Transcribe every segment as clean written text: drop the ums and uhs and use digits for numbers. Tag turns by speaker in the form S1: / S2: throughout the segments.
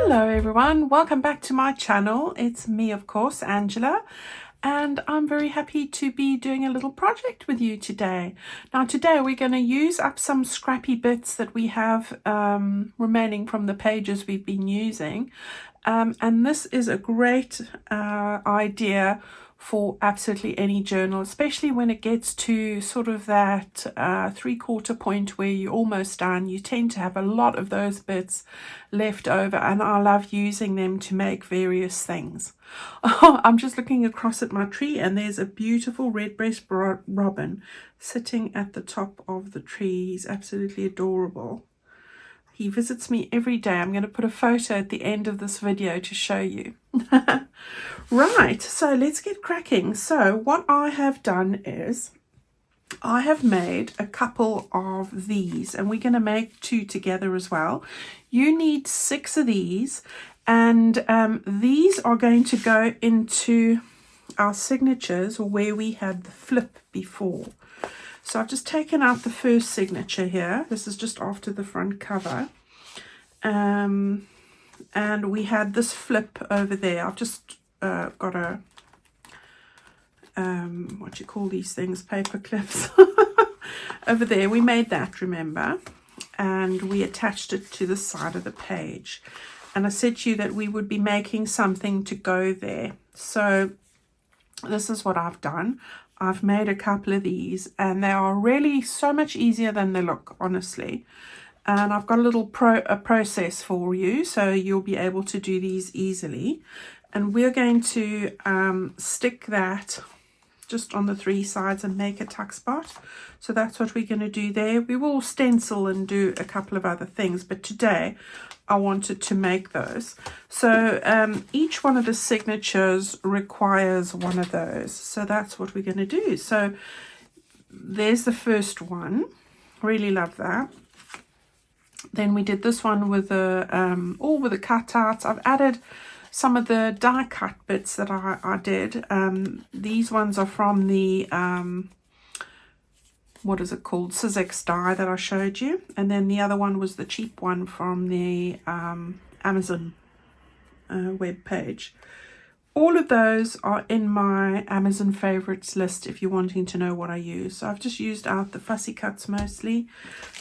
S1: Hello everyone, welcome back to my channel. It's me, of course, Angela, and I'm very happy to be doing a little project with you today. Now today we're going to use up some scrappy bits that we have remaining from the pages we've been using, and this is a great idea for absolutely any journal, especially when it gets to sort of that 3/4 point where you're almost done. You tend to have a lot of those bits left over, and I love using them to make various things. I'm just looking across at my tree, and there's a beautiful redbreast robin sitting at the top of the tree. He's absolutely adorable. He visits me every day. I'm going to put a photo at the end of this video to show you. Right, so let's get cracking. So what I have done is I have made a couple of these, and we're going to make 2 together as well. You need 6 of these, and these are going to go into our signatures where we had the flip before. So I've just taken out the first signature here. This is just after the front cover. And we had this flip over there. I've just got a, what do you call these things? Paper clips. Over there. We made that, remember? And we attached it to the side of the page. And I said to you that we would be making something to go there. So this is what I've done. I've made a couple of these, and they are really so much easier than they look, honestly. And I've got a little process for you, so you'll be able to do these easily. And we're going to stick that just on the 3 sides and make a tuck spot. So that's what we're going to do there. We will stencil and do a couple of other things, but today I wanted to make those. So each one of the signatures requires one of those. So that's what we're going to do. So there's the first one. Really love that. Then we did this one with the all with the cutouts. I've added some of the die cut bits that I did. These ones are from the what is it called, Sizzix die that I showed you, and then the other one was the cheap one from the Amazon web page. All of those are in my Amazon favorites list if you're wanting to know what I use. So I've just used out the fussy cuts mostly.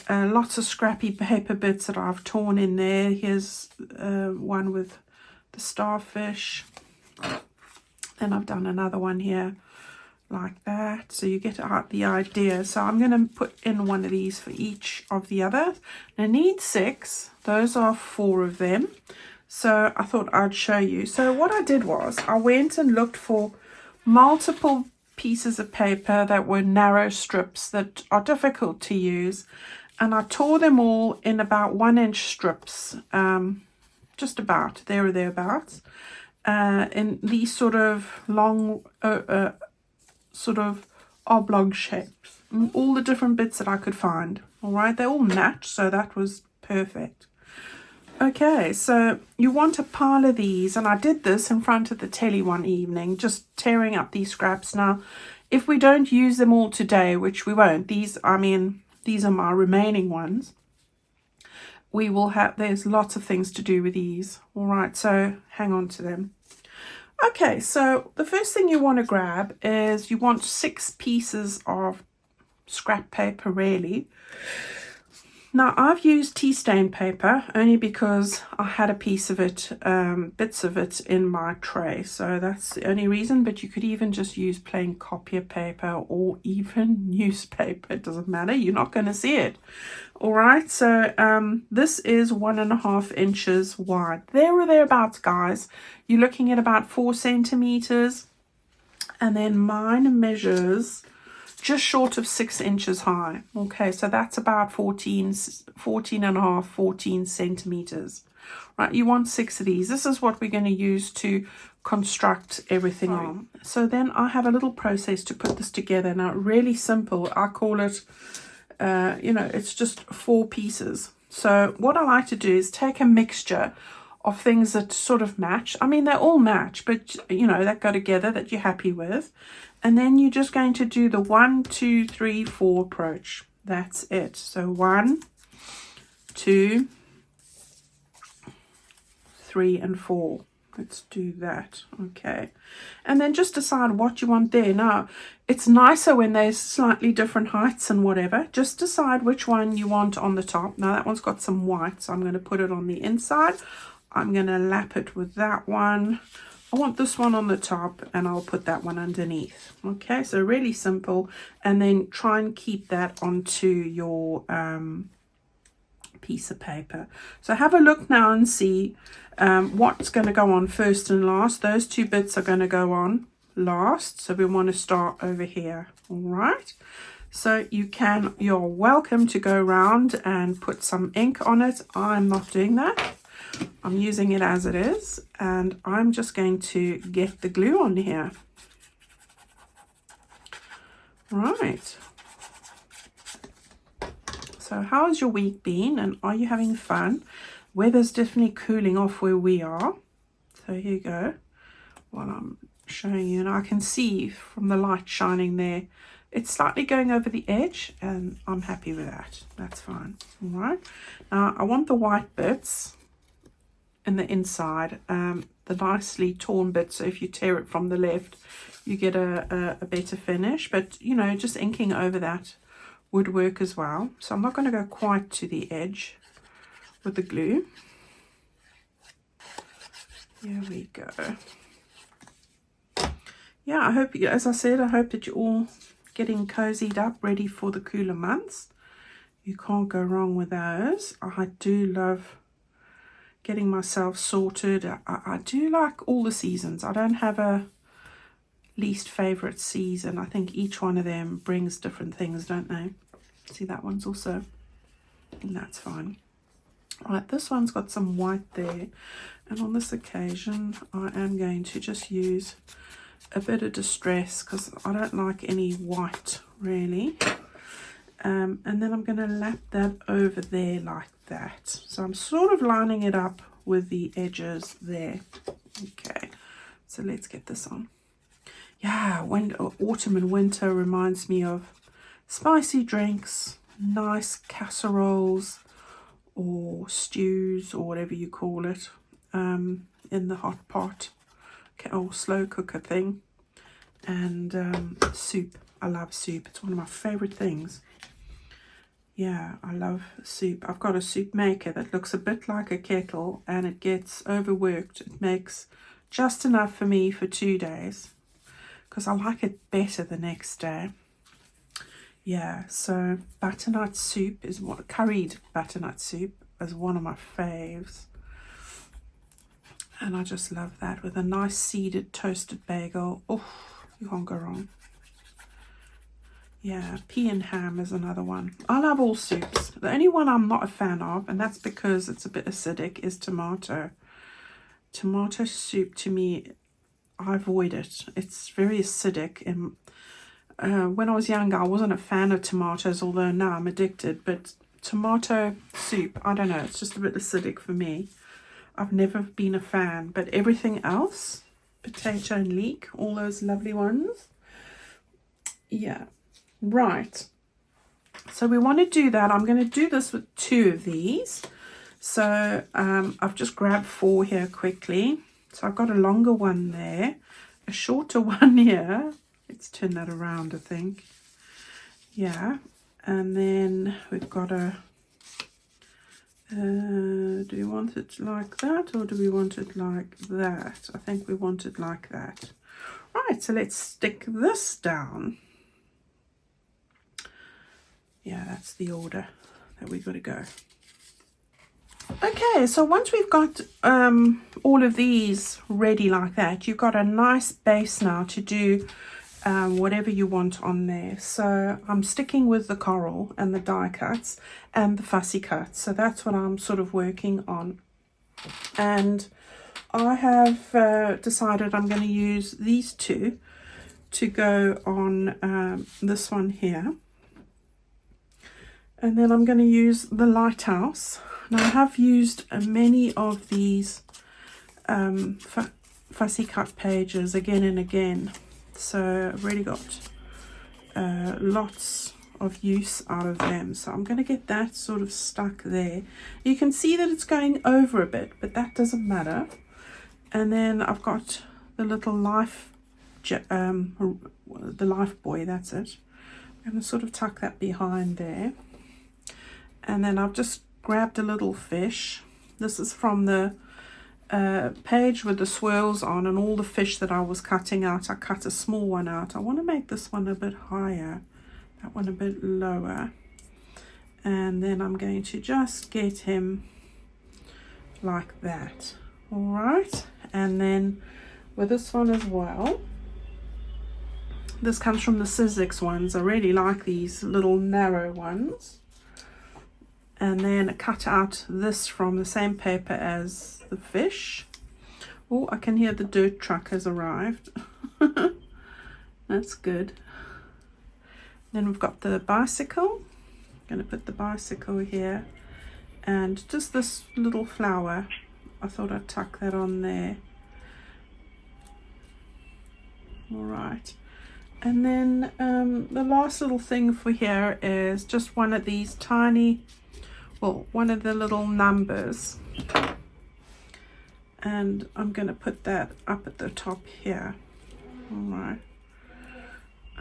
S1: Lots of scrappy paper bits that I've torn in there. Here's one with the starfish. Then I've done another one here like that, so you get out the idea. So I'm going to put in one of these for each of the others. I need 6. Those are 4 of them. So I thought I'd show you. So what I did was I went and looked for multiple pieces of paper that were narrow strips that are difficult to use, and I tore them all in about 1-inch strips, just about there or thereabouts, in these sort of long sort of oblong shapes, all the different bits that I could find. All right, they all match, so that was perfect. Okay, so you want a pile of these, and I did this in front of the telly one evening, just tearing up these scraps. Now, if we don't use them all today, which we won't, these are my remaining ones, we will have, there's lots of things to do with these. All right, so hang on to them. Okay, so the first thing you want to grab is you want 6 pieces of scrap paper, really. Now, I've used tea stain paper only because I had a piece of it, bits of it in my tray. So that's the only reason, but you could even just use plain copier paper or even newspaper. It doesn't matter. You're not going to see it. All right. So this is 1.5 inches wide. There or thereabouts, guys. You're looking at about 4 centimeters. And then mine measures just short of 6 inches high. Okay, so that's about 14 and a half, 14 centimeters. Right, you want 6 of these. This is what we're going to use to construct everything on. So then I have a little process to put this together. Now, really simple. I call it, it's just 4 pieces. So what I like to do is take a mixture of things that sort of match. I mean, they all match, but, that go together that you're happy with. And then you're just going to do the 1, 2, 3, 4 approach. That's it. So 1, 2, 3 and 4. Let's do that. Okay, and then just decide what you want there. Now it's nicer when there's slightly different heights and whatever. Just decide which one you want on the top. Now that one's got some white, so I'm going to put it on the inside. I'm going to lap it with that one. I want this one on the top, and I'll put that one underneath. Okay, so really simple. And then try and keep that onto your piece of paper. So have a look now and see what's going to go on first and last. Those 2 bits are going to go on last, so we want to start over here. All right, so you're welcome to go around and put some ink on it. I'm not doing that. I'm using it as it is, and I'm just going to get the glue on here. Right. So how's your week been, and are you having fun? Weather's definitely cooling off where we are. So here you go. What I'm showing you, and I can see from the light shining there, it's slightly going over the edge, and I'm happy with that. That's fine. All right. Now I want the white bits in the inside, the nicely torn bit, so if you tear it from the left you get a better finish, but you know, just inking over that would work as well. So I'm not going to go quite to the edge with the glue. Here we go. Yeah, I hope, as I said, I hope that you're all getting cozied up, ready for the cooler months. You can't go wrong with those. I do love getting myself sorted. I do like all the seasons. I don't have a least favorite season. I think each one of them brings different things, don't they? See, that one's also, and that's fine. All right, this one's got some white there, and on this occasion I am going to just use a bit of distress because I don't like any white really. And then I'm going to lap that over there like that. So I'm sort of lining it up with the edges there. Okay, so let's get this on. Yeah, autumn and winter reminds me of spicy drinks, nice casseroles or stews or whatever you call it, in the hot pot or slow cooker thing, and soup. I love soup. It's one of my favorite things. Yeah, I love soup. I've got a soup maker that looks a bit like a kettle, and it gets overworked. It makes just enough for me for 2 days because I like it better the next day. Yeah, so butternut soup is what, curried butternut soup is one of my faves. And I just love that with a nice seeded toasted bagel. Oh, you can't go wrong. Yeah, pea and ham is another one. I love all soups. The only one I'm not a fan of, and that's because it's a bit acidic, is tomato. Tomato soup, to me, I avoid it. It's very acidic. And when I was younger, I wasn't a fan of tomatoes, although now I'm addicted. But tomato soup, I don't know, it's just a bit acidic for me. I've never been a fan. But everything else, potato and leek, all those lovely ones. Yeah. Right, so we want to do that. I'm going to do this with 2 of these. So I've just grabbed 4 here quickly. So I've got a longer one there, a shorter one here. Let's turn that around, I think. Yeah, and then we've got a, do we want it like that or do we want it like that? I think we want it like that. Right, so let's stick this down. Yeah, that's the order that we've got to go. Okay, so once we've got all of these ready like that, you've got a nice base now to do whatever you want on there. So I'm sticking with the coral and the die cuts and the fussy cuts. So that's what I'm sort of working on. And I have decided I'm going to use these 2 to go on this one here. And then I'm going to use the lighthouse. Now I have used many of these fussy cut pages again and again. So I've really got lots of use out of them. So I'm going to get that sort of stuck there. You can see that it's going over a bit, but that doesn't matter. And then I've got the little life, the life buoy, that's it. I'm going to sort of tuck that behind there. And then I've just grabbed a little fish. This is from the page with the swirls on and all the fish that I was cutting out. I cut a small one out. I want to make this one a bit higher, that one a bit lower. And then I'm going to just get him like that. All right. And then with this one as well, this comes from the Sizzix ones. I really like these little narrow ones. And then cut out this from the same paper as the fish. Oh, I can hear the dirt truck has arrived. That's good. Then we've got the bicycle. I'm going to put the bicycle here. And just this little flower. I thought I'd tuck that on there. All right. And then the last little thing for here is just one of these tiny, well, one of the little numbers. And I'm going to put that up at the top here. All right.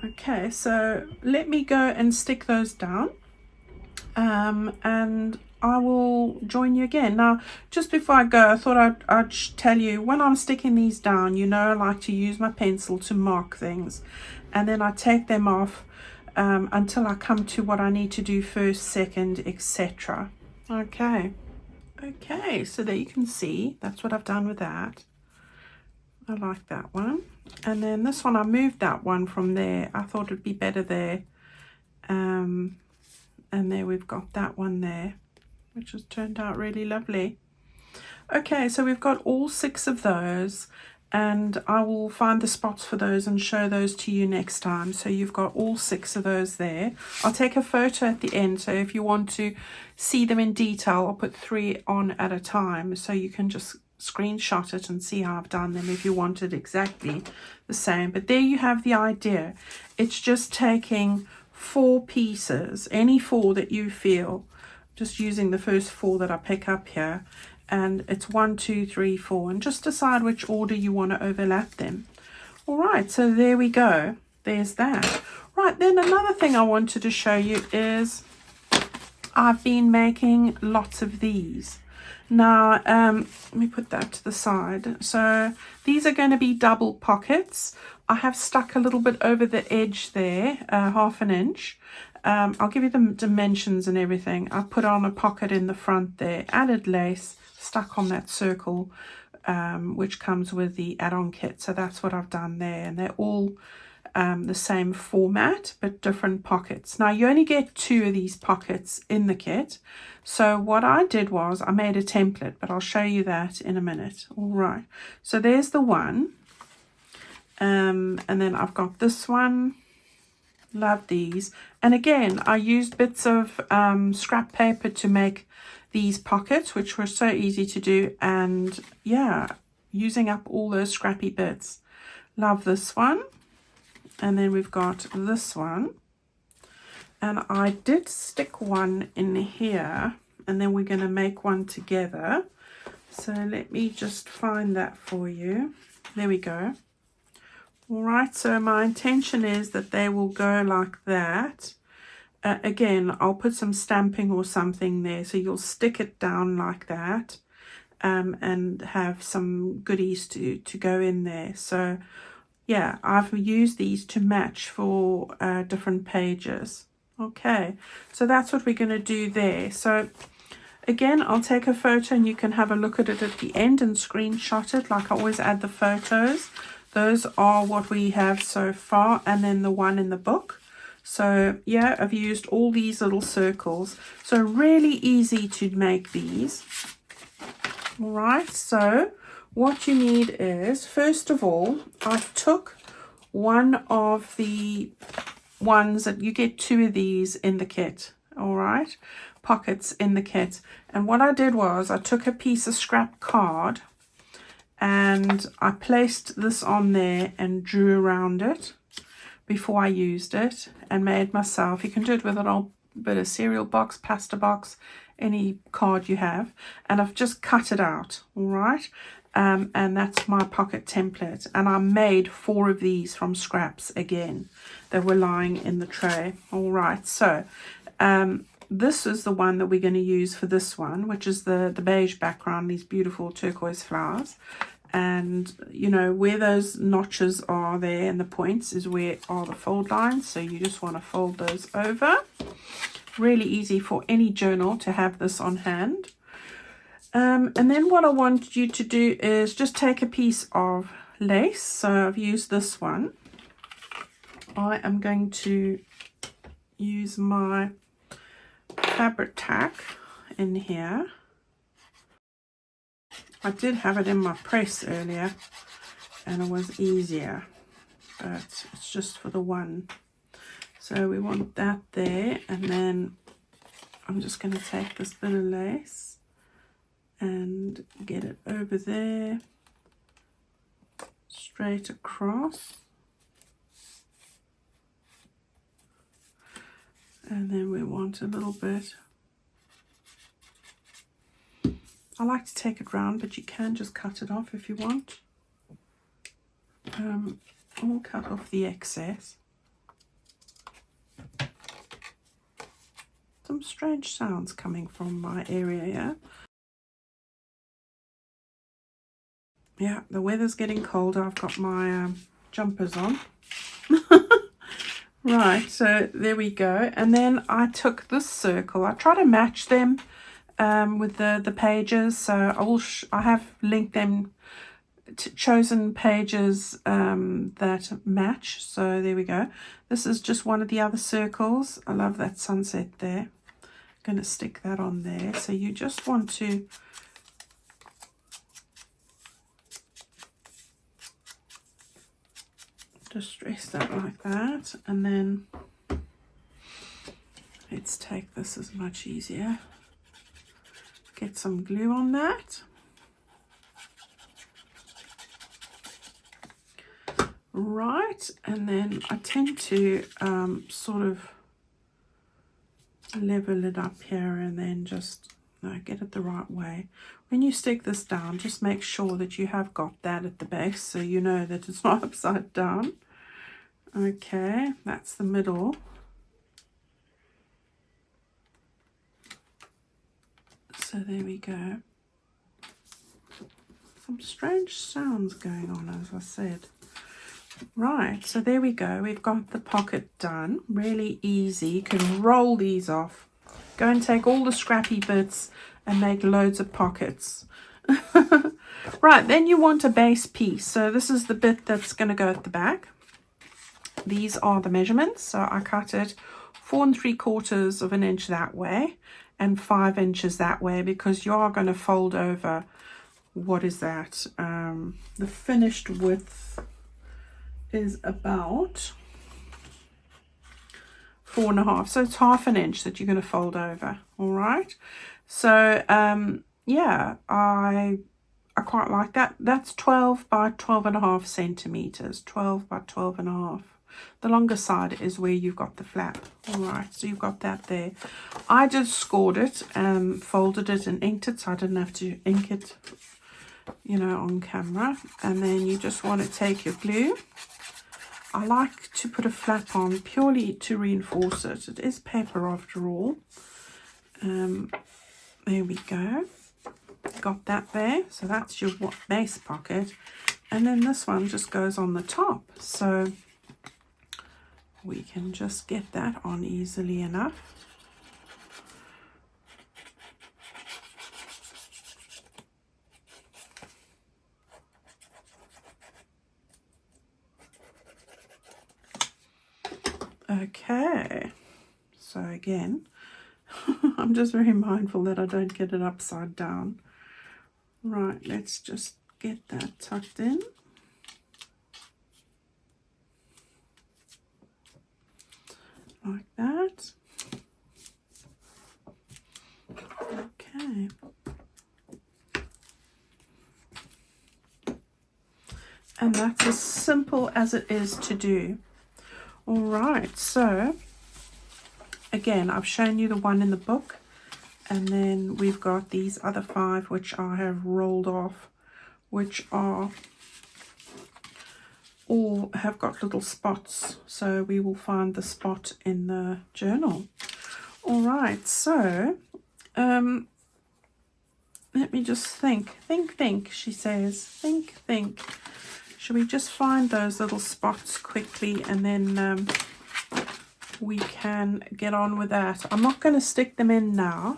S1: Okay, so let me go and stick those down. And I will join you again. Now, just before I go, I thought I'd tell you, when I'm sticking these down, you know, I like to use my pencil to mark things. And then I take them off until I come to what I need to do first, second, etc. Okay. Okay, so there you can see, that's what I've done with that. I like that one. And then this one, I moved that one from there. I thought it'd be better there. And there we've got that one there, which has turned out really lovely. Okay, so we've got all 6 of those, and I will find the spots for those and show those to you next time. So you've got all 6 of those there. I'll take a photo at the end, so if you want to see them in detail, I'll put 3 on at a time, so you can just screenshot it and see how I've done them if you want it exactly the same. But there you have the idea. It's just taking 4 pieces, any 4 that you feel, just using the first 4 that I pick up here, and it's 1, 2, 3, 4, and just decide which order you want to overlap them. All right, so there we go. There's that. Right, then another thing I wanted to show you is I've been making lots of these. Now, let me put that to the side. So these are going to be double pockets. I have stuck a little bit over the edge there, 1/2 inch. I'll give you the dimensions and everything. I put on a pocket in the front there, added lace, stuck on that circle, which comes with the add-on kit. So that's what I've done there. And they're all the same format, but different pockets. Now, you only get 2 of these pockets in the kit. So what I did was I made a template, but I'll show you that in a minute. All right. So there's the one. And then I've got this one. Love these. And again, I used bits of scrap paper to make these pockets, which were so easy to do. And yeah, using up all those scrappy bits. Love this one. And then we've got this one. And I did stick one in here, and then we're going to make one together. So let me just find that for you. There we go. All right, so my intention is that they will go like that. Again, I'll put some stamping or something there, so you'll stick it down like that, and have some goodies to go in there. So yeah, I've used these to match for different pages. Okay, so that's what we're going to do there. So again, I'll take a photo and you can have a look at it at the end and screenshot it. Like I always add the photos. Those are what we have so far, and then the one in the book. So yeah, I've used all these little circles. So really easy to make these. All right, so what you need is, first of all, I took one of the ones that you get 2 of these in the kit. All right, pockets in the kit. And what I did was I took a piece of scrap card and I placed this on there and drew around it. before I used it and made myself. You can do it with an old bit of cereal box, pasta box, any card you have, and I've just cut it out. All right, and that's my pocket template, and I made 4 of these from scraps again that were lying in the tray. All right, so this is the one that we're going to use for this one, which is the beige background, these beautiful turquoise flowers. And you know where those notches are there and the points is where are the fold lines, so you just want to fold those over. Really easy for any journal to have this on hand. And then what I want you to do is just take a piece of lace. So I've used this one. I am going to use my fabric tack in here. I did have it in my press earlier and it was easier, but it's just for the one. So we want that there, and then I'm just going to take this bit of lace and get it over there, straight across. And then we want a little bit. I like to take it round, but you can just cut it off if you want. I'll cut off the excess. Some strange sounds coming from my area here. Yeah, the weather's getting colder. I've got my jumpers on. Right, so there we go. And then I took this circle. I try to match them with the pages. So I have linked them to chosen pages that match. So there we go. This is just one of the other circles. I love that sunset there. I'm going to stick that on there. So you just want to just trace that like that, and then let's take this, is much easier. Get some glue on that. Right, and then I tend to sort of level it up here and then just get it the right way. When you stick this down, just make sure that you have got that at the base so you know that it's not upside down. Okay, that's the middle. So there we go. Some strange sounds going on, as I said. Right, so there we go. We've got the pocket done. Really easy. You can roll these off. Go and take all the scrappy bits and make loads of pockets. Right, then you want a base piece. So this is the bit that's going to go at the back. These are the measurements. So I cut it 4 3/4 of an inch that way and 5 inches that way, because you are going to fold over. What is that? The finished width is about 4.5, so it's 1/2 inch that you're going to fold over. All right, so yeah, I quite like that. That's 12 by 12.5 centimeters. 12 by 12.5. The longer side is where you've got the flap. All right, so you've got that there. I just scored it and folded it and inked it, so I didn't have to ink it, you know, on camera. And then you just want to take your glue. I like to put a flap on purely to reinforce it. It is paper after all. There we go. Got that there. So that's your base pocket. And then this one just goes on the top. So we can just get that on easily enough. Okay, so again, I'm just very mindful that I don't get it upside down. Right, let's just get that tucked in. Like that. Okay. And that's as simple as it is to do. All right, so again, I've shown you the one in the book, and then we've got these other 5 which I have rolled off, which are all have got little spots, so we will find the spot in the journal. All right, so let me just think, she says, think. Should we just find those little spots quickly, and then we can get on with that. I'm not going to stick them in now.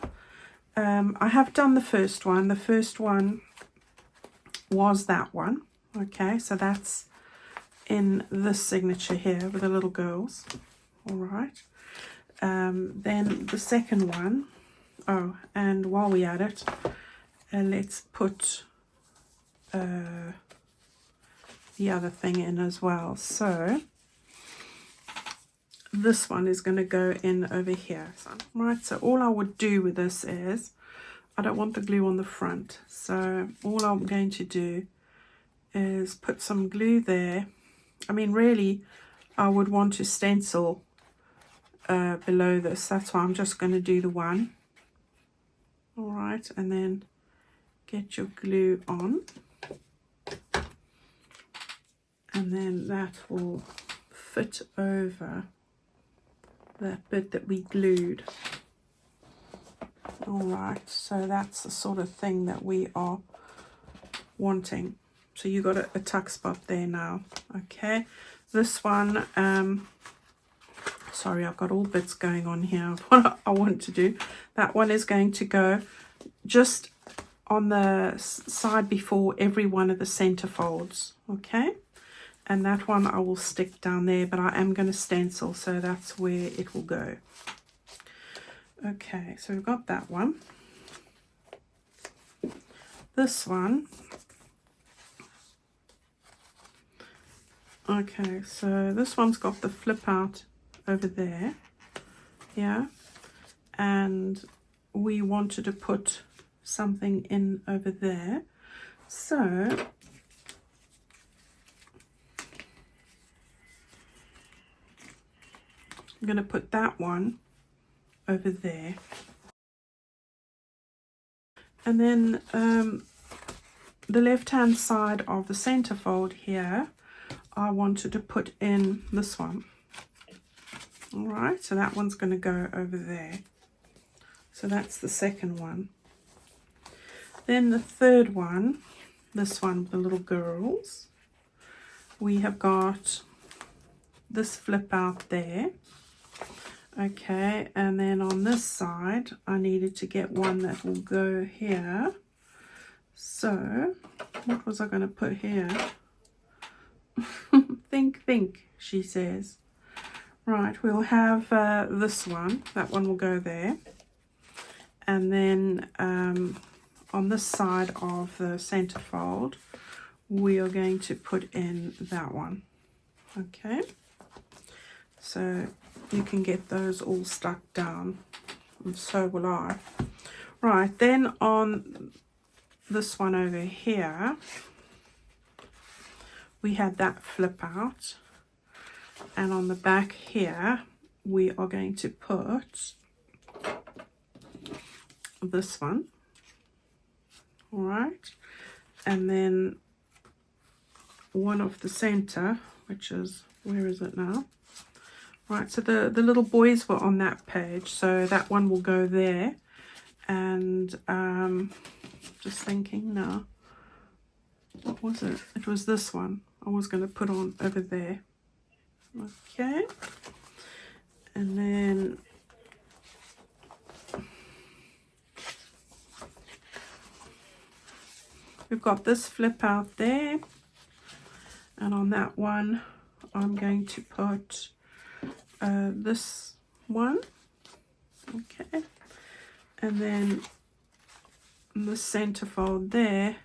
S1: I have done the first one. The first one was that one. Okay, so that's in this signature here with the little girls. All right. Then the second one. Oh, and while we're at it, let's put the other thing in as well. So this one is going to go in over here. Right, so all I would do with this is, I don't want the glue on the front, so all I'm going to do is put some glue there. I mean, really, I would want to stencil below this. That's why I'm just going to do the one. All right, and then get your glue on. And then that will fit over that bit that we glued. All right, so that's the sort of thing that we are wanting. So you got a tuck spot there now. Okay, this one, sorry, I've got all bits going on here of what I want to do. That one is going to go just on the side before every one of the center folds. Okay, and that one I will stick down there, but I am going to stencil, so that's where it will go. Okay, so we've got that one. This one. Okay, so this one's got the flip out over there. Yeah, and we wanted to put something in over there. So I'm going to put that one over there. And then the left hand side of the centerfold here, I wanted to put in this one. All right, so that one's going to go over there. So that's the second one. Then the third one, this one with the little girls, we have got this flip out there. Okay, and then on this side, I needed to get one that will go here. So, what was I going to put here? Think, she says. Right, we'll have this one. That one will go there. And then on this side of the centerfold, we are going to put in that one. Okay, so you can get those all stuck down, and so will I. Right, then on this one over here, we had that flip out, and on the back here we are going to put this one. All right, and then one of the center, which is, where is it now? Right, so the little boys were on that page, so that one will go there. And just thinking now, what was it? It was this one I was going to put on over there. Okay, and then we've got this flip out there, and on that one I'm going to put this one. Okay, and then in the centerfold there,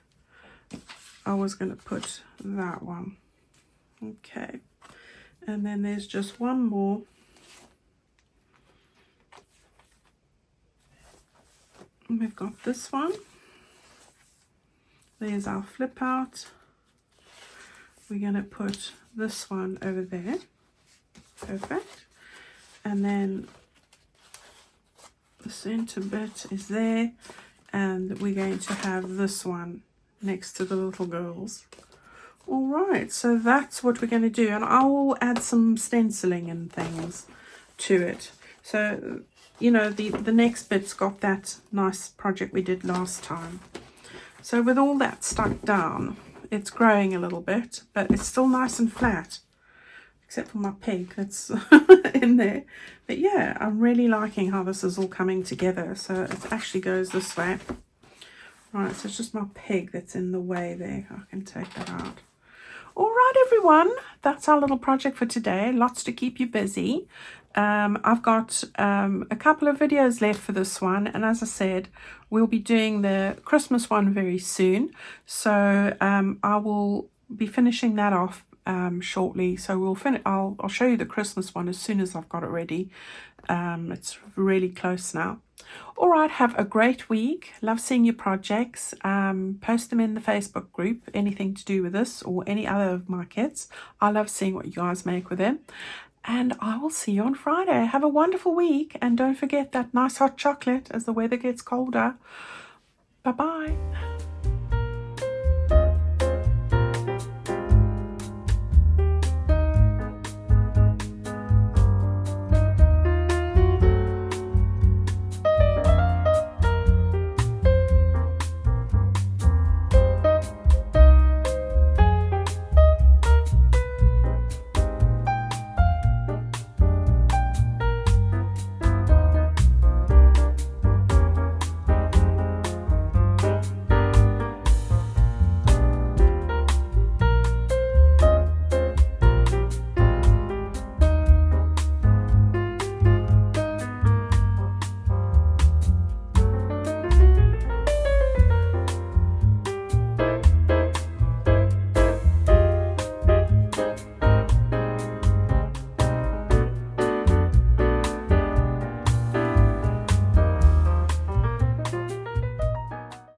S1: I was going to put that one. Okay, and then there's just one more. We've got this one. There's our flip out. We're going to put this one over there. Perfect. And then the center bit is there, and we're going to have this one next to the little girls. All right, so that's what we're going to do, and I will add some stenciling and things to it. So, you know, the next bit's got that nice project we did last time. So with all that stuck down, it's growing a little bit, but it's still nice and flat, except for my pig that's in there. But yeah, I'm really liking how this is all coming together. So it actually goes this way. Right, so it's just my pig that's in the way there. I can take that out. All right, everyone, that's our little project for today. Lots to keep you busy. I've got a couple of videos left for this one, and as I said, we'll be doing the Christmas one very soon. So I will be finishing that off shortly. So we'll finish. I'll show you the Christmas one as soon as I've got it ready. It's really close now. All right, have a great week. Love seeing your projects. Post them in the Facebook group, anything to do with this or any other of my kits. I love seeing what you guys make with them. And I will see you on Friday. Have a wonderful week. And don't forget that nice hot chocolate as the weather gets colder. Bye-bye.